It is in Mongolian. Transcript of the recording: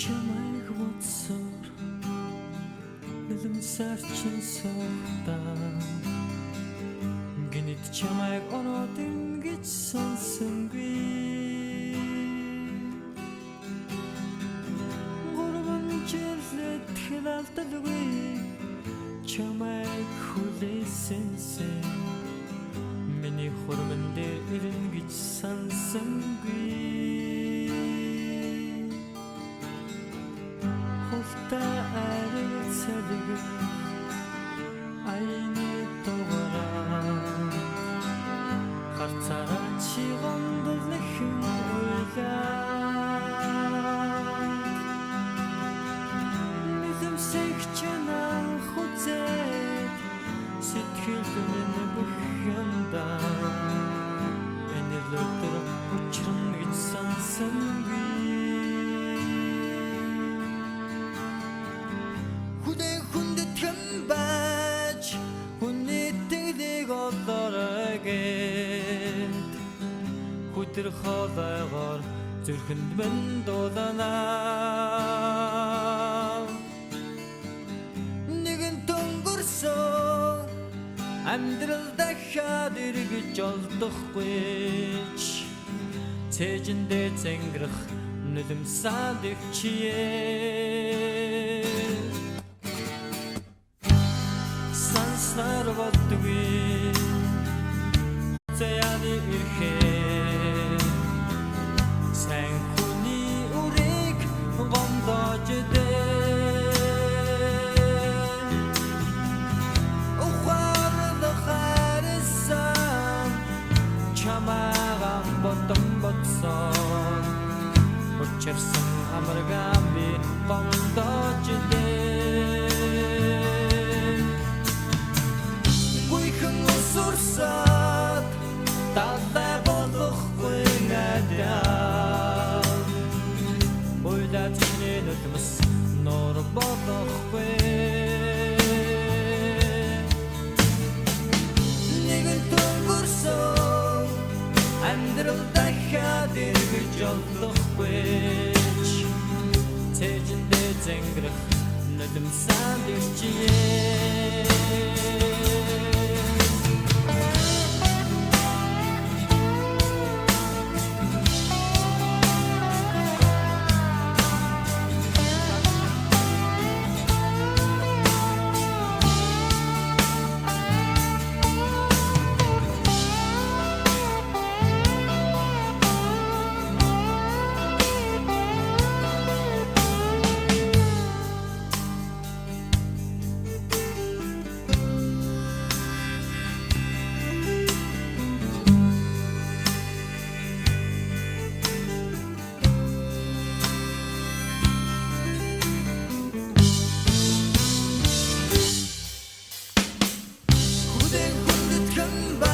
чамайг бодсоор нулимсарчин суухдаа гинэт чамайг ороод ингэж сонсонгүй гурван жилэд хилалталгүй чамайг хүлээсэнсэн миний хурман дээр ирнэ гэж сонсонгүй холта арицалэг айны тогораа харцараа чи гондол нэхэн ойлаа мэдэмсэх чанаа хүзээд сэтгэл минь бүхэндаа энэрлөтөр учран гэж сонсонгүй хүдэр хоолойгоор зүрхэнд минь дууланаа нэгэн төнгөрсөн амьдрал дахиад эргэж олдохгүй цээжиндээ зэнгэрх нулимсаад өвчие санснаар боддгүй заяаны ирхээ ботсон учирсан амаргамби гондождээ гүйхэн усурсаад талай болохгүй надад ойлаад чиний нүдмэс нор болохгүй нэгэн төнгөрсөн амьдрал дахиад эргэж олдохгүй цээжиндээ зэнгэрх нулимсаад өвчие Come back.